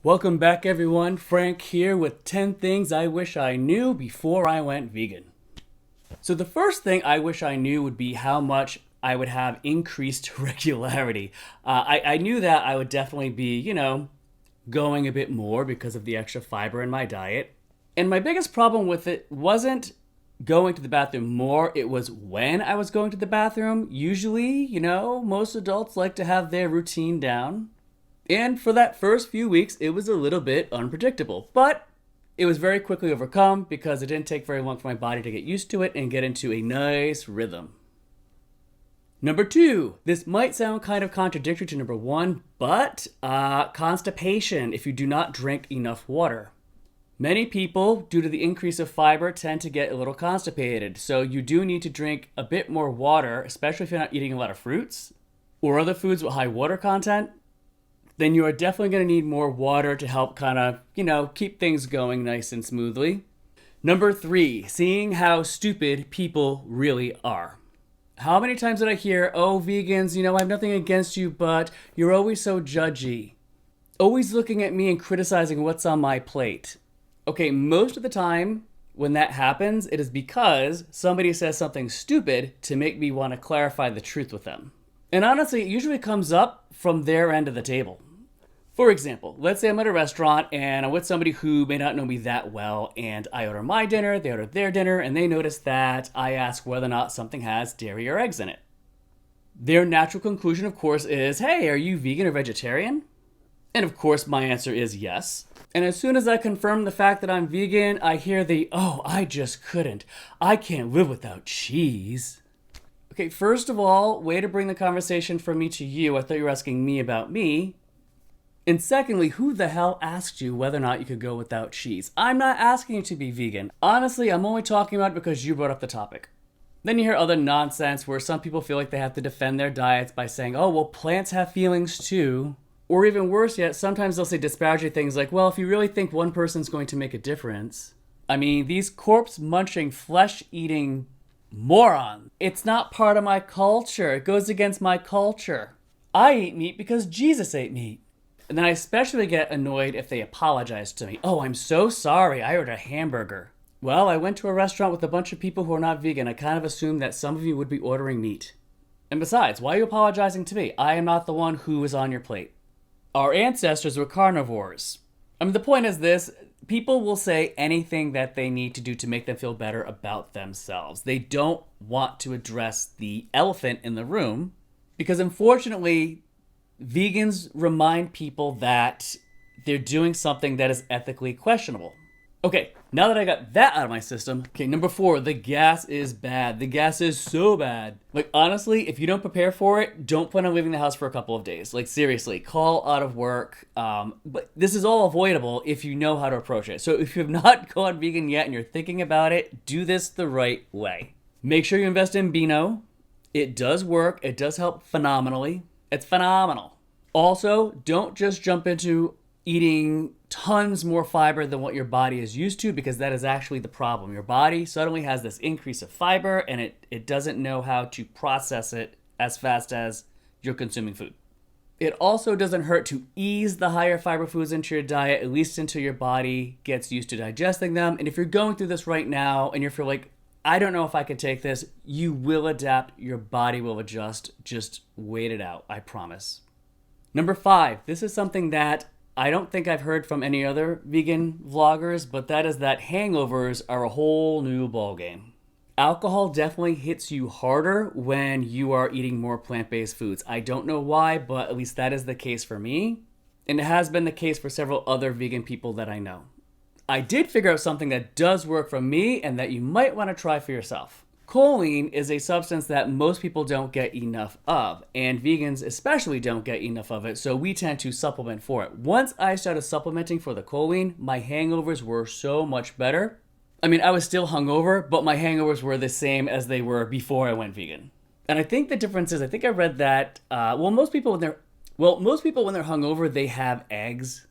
Welcome back, everyone. Frank here with 10 things I wish I knew before I went vegan. So the first thing I wish I knew would be how much I would have increased regularity. I knew that I would definitely be, going a bit more because of the extra fiber in my diet. And my biggest problem with it wasn't going to the bathroom more, it was when I was going to the bathroom. Usually, most adults like to have their routine down. And for that first few weeks, it was a little bit unpredictable, but it was very quickly overcome because it didn't take very long for my body to get used to it and get into a nice rhythm. Number two, this might sound kind of contradictory to number one, but constipation if you do not drink enough water. Many people, due to the increase of fiber, tend to get a little constipated, so you do need to drink a bit more water, especially if you're not eating a lot of fruits or other foods with high water content. Then you are definitely going to need more water to help kind of, keep things going nice and smoothly. Number three, seeing how stupid people really are. How many times did I hear, oh, vegans, I have nothing against you, but you're always so judgy. Always looking at me and criticizing what's on my plate. Okay, most of the time when that happens, it is because somebody says something stupid to make me want to clarify the truth with them. And honestly, it usually comes up from their end of the table. For example, let's say I'm at a restaurant and I'm with somebody who may not know me that well, and I order my dinner, they order their dinner, and they notice that I ask whether or not something has dairy or eggs in it. Their natural conclusion, of course, is, hey, are you vegan or vegetarian? And of course, my answer is yes. And as soon as I confirm the fact that I'm vegan, I hear oh, I just couldn't. I can't live without cheese. Okay, first of all, way to bring the conversation from me to you. I thought you were asking me about me. And secondly, who the hell asked you whether or not you could go without cheese? I'm not asking you to be vegan. Honestly, I'm only talking about it because you brought up the topic. Then you hear other nonsense where some people feel like they have to defend their diets by saying, oh, well, plants have feelings too. Or even worse yet, sometimes they'll say disparaging things like, well, if you really think one person's going to make a difference. I mean, these corpse-munching, flesh-eating morons. It's not part of my culture. It goes against my culture. I eat meat because Jesus ate meat. And then I especially get annoyed if they apologize to me. Oh, I'm so sorry. I ordered a hamburger. Well, I went to a restaurant with a bunch of people who are not vegan. I kind of assumed that some of you would be ordering meat. And besides, why are you apologizing to me? I am not the one who is on your plate. Our ancestors were carnivores. I mean, the point is this. People will say anything that they need to do to make them feel better about themselves. They don't want to address the elephant in the room because, unfortunately, vegans remind people that they're doing something that is ethically questionable. Okay, now that I got that out of my system, number four, the gas is bad. The gas is so bad. Like, honestly, if you don't prepare for it, don't plan on leaving the house for a couple of days. Like, seriously, call out of work. But this is all avoidable if you know how to approach it. So if you have not gone vegan yet and you're thinking about it, do this the right way. Make sure you invest in Beano. It does work. It does help phenomenally. It's phenomenal. Also, don't just jump into eating tons more fiber than what your body is used to, because that is actually the problem. Your body suddenly has this increase of fiber and it doesn't know how to process it as fast as you're consuming food. It also doesn't hurt to ease the higher fiber foods into your diet, at least until your body gets used to digesting them. And if you're going through this right now and you're feeling like, I don't know if I can take this, you will adapt, your body will adjust. Just wait it out, I promise. Number five, this is something that I don't think I've heard from any other vegan vloggers, but that is that hangovers are a whole new ballgame. Alcohol definitely hits you harder when you are eating more plant-based foods. I don't know why, but at least that is the case for me. And it has been the case for several other vegan people that I know. I did figure out something that does work for me and that you might want to try for yourself. Choline is a substance that most people don't get enough of, and vegans especially don't get enough of it, so we tend to supplement for it. Once I started supplementing for the choline, my hangovers were so much better. I mean, I was still hungover, but my hangovers were the same as they were before I went vegan. And I think the difference is, I think I read that, most people when they're hungover, they have eggs.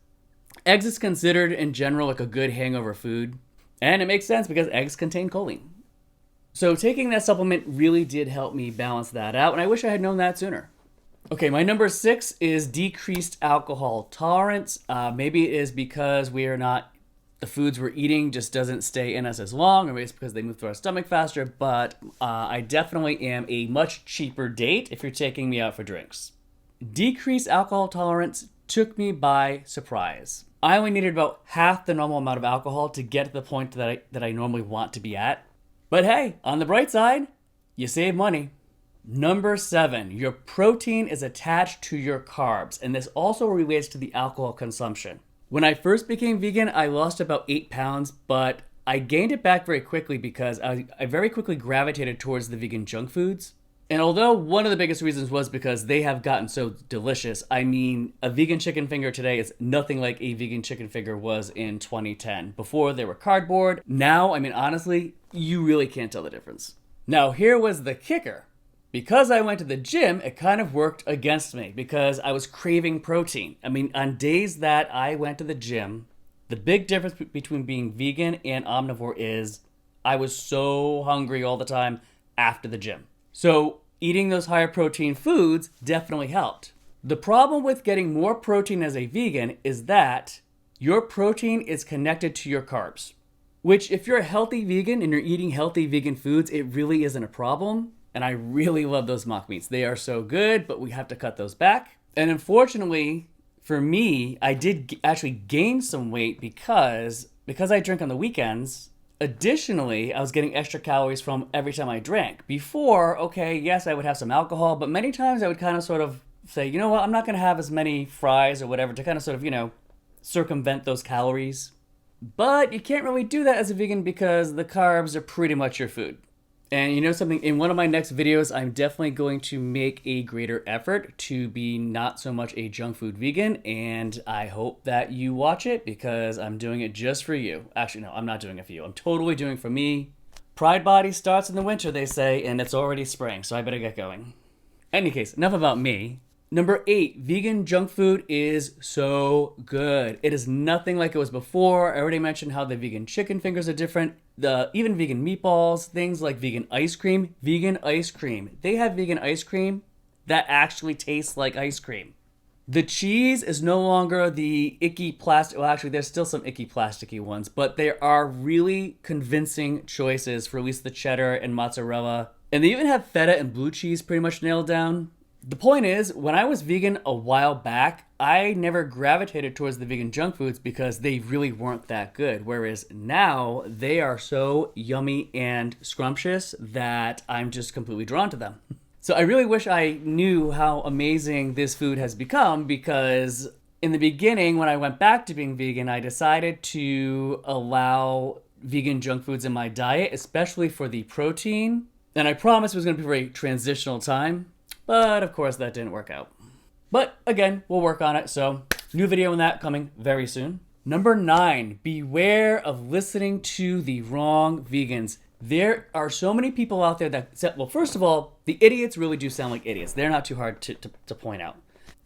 Eggs is considered in general like a good hangover food, and it makes sense because eggs contain choline. So taking that supplement really did help me balance that out, and I wish I had known that sooner. Okay, my number 6 is decreased alcohol tolerance. Maybe it is because the foods we're eating just doesn't stay in us as long, or maybe it's because they move through our stomach faster, but I definitely am a much cheaper date if you're taking me out for drinks. Decreased alcohol tolerance took me by surprise. I only needed about half the normal amount of alcohol to get to the point that I normally want to be at. But hey, on the bright side, you save money. Number 7, your protein is attached to your carbs, and this also relates to the alcohol consumption. When I first became vegan, I lost about 8 pounds, but I gained it back very quickly because I very quickly gravitated towards the vegan junk foods. And although one of the biggest reasons was because they have gotten so delicious, I mean, a vegan chicken finger today is nothing like a vegan chicken finger was in 2010. Before, they were cardboard. Now, I mean, honestly, you really can't tell the difference. Now, here was the kicker. Because I went to the gym, it kind of worked against me because I was craving protein. I mean, on days that I went to the gym, the big difference between being vegan and omnivore is I was so hungry all the time after the gym. So eating those higher protein foods definitely helped. The problem with getting more protein as a vegan is that your protein is connected to your carbs, which if you're a healthy vegan and you're eating healthy vegan foods, it really isn't a problem. And I really love those mock meats. They are so good, but we have to cut those back. And unfortunately, for me, I did actually gain some weight because I drink on the weekends. Additionally, I was getting extra calories from every time I drank. Before, okay, yes, I would have some alcohol, but many times I would kind of sort of say, you know what, I'm not going to have as many fries or whatever to kind of sort of, circumvent those calories. But you can't really do that as a vegan because the carbs are pretty much your food. And you know something, in one of my next videos, I'm definitely going to make a greater effort to be not so much a junk food vegan, and I hope that you watch it because I'm doing it just for you. Actually, no, I'm not doing it for you. I'm totally doing it for me. Pride Body starts in the winter, they say, and it's already spring, so I better get going. Any case, enough about me. Number 8, vegan junk food is so good. It is nothing like it was before. I already mentioned how the vegan chicken fingers are different. Even vegan meatballs, things like vegan ice cream. Vegan ice cream. They have vegan ice cream that actually tastes like ice cream. The cheese is no longer the icky plastic. Well, actually, there's still some icky plasticky ones, but there are really convincing choices for at least the cheddar and mozzarella. And they even have feta and blue cheese pretty much nailed down. The point is, when I was vegan a while back, I never gravitated towards the vegan junk foods because they really weren't that good. Whereas now, they are so yummy and scrumptious that I'm just completely drawn to them. So I really wish I knew how amazing this food has become because in the beginning, when I went back to being vegan, I decided to allow vegan junk foods in my diet, especially for the protein. And I promised it was going to be a very transitional time. But of course that didn't work out. But again, we'll work on it. So new video on that coming very soon. Number 9, beware of listening to the wrong vegans. There are so many people out there that say, well, first of all, the idiots really do sound like idiots. They're not too hard to point out.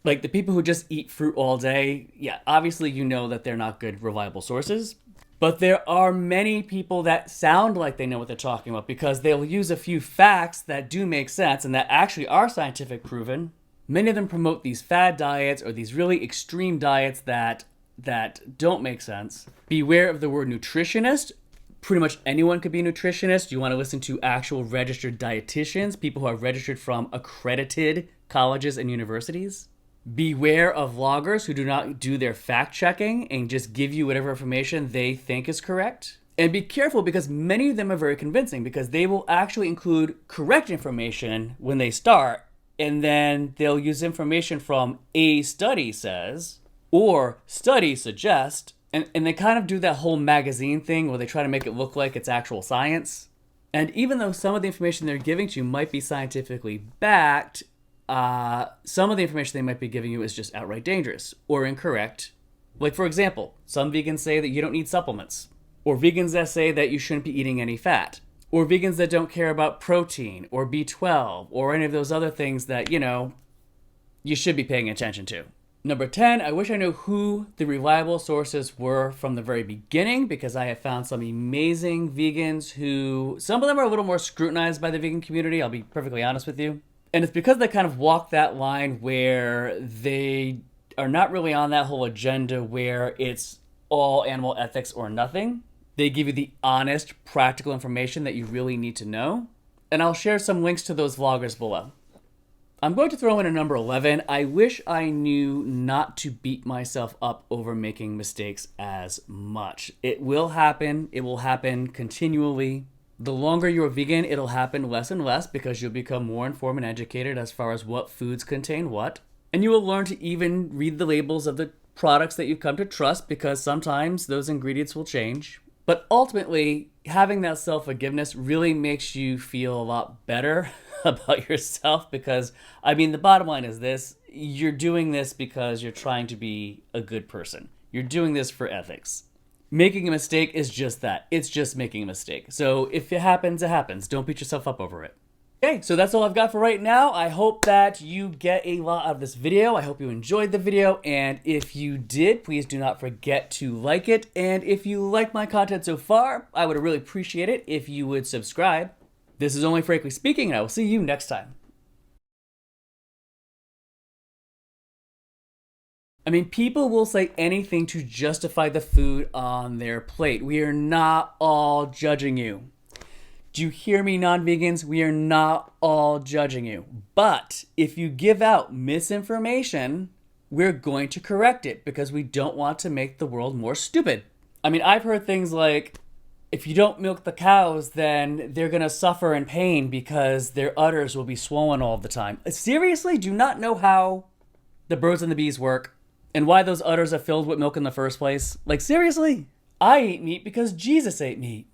Like the people who just eat fruit all day, yeah, obviously you know that they're not good, reliable sources. But there are many people that sound like they know what they're talking about because they'll use a few facts that do make sense and that actually are scientific proven. Many of them promote these fad diets or these really extreme diets that don't make sense. Beware of the word nutritionist. Pretty much anyone could be a nutritionist. You want to listen to actual registered dietitians, people who are registered from accredited colleges and universities. Beware of vloggers who do not do their fact checking and just give you whatever information they think is correct. And be careful because many of them are very convincing because they will actually include correct information when they start, and then they'll use information from a study says or study suggest, and they kind of do that whole magazine thing where they try to make it look like it's actual science. And even though some of the information they're giving to you might be scientifically backed, some of the information they might be giving you is just outright dangerous or incorrect. Like, for example, some vegans say that you don't need supplements, or vegans that say that you shouldn't be eating any fat, or vegans that don't care about protein or B12 or any of those other things that, you should be paying attention to. Number 10, I wish I knew who the reliable sources were from the very beginning because I have found some amazing vegans who, some of them are a little more scrutinized by the vegan community, I'll be perfectly honest with you. And it's because they kind of walk that line where they are not really on that whole agenda where it's all animal ethics or nothing. They give you the honest, practical information that you really need to know. And I'll share some links to those vloggers below. I'm going to throw in a number 11. I wish I knew not to beat myself up over making mistakes as much. It will happen. It will happen continually. The longer you're vegan, it'll happen less and less because you'll become more informed and educated as far as what foods contain what. And you will learn to even read the labels of the products that you've come to trust because sometimes those ingredients will change. But ultimately, having that self-forgiveness really makes you feel a lot better about yourself because, I mean, the bottom line is this. You're doing this because you're trying to be a good person. You're doing this for ethics. Making a mistake is just that. It's just making a mistake. So if it happens, it happens. Don't beat yourself up over it. Okay, so that's all I've got for right now. I hope that you get a lot out of this video. I hope you enjoyed the video. And if you did, please do not forget to like it. And if you like my content so far, I would really appreciate it if you would subscribe. This is Only Frankly Speaking, and I will see you next time. I mean, people will say anything to justify the food on their plate. We are not all judging you. Do you hear me, non-vegans? We are not all judging you. But if you give out misinformation, we're going to correct it because we don't want to make the world more stupid. I mean, I've heard things like, if you don't milk the cows, then they're going to suffer in pain because their udders will be swollen all the time. Seriously? Do you not know how the birds and the bees work? And why those udders are filled with milk in the first place? Like, seriously? I eat meat because Jesus ate meat.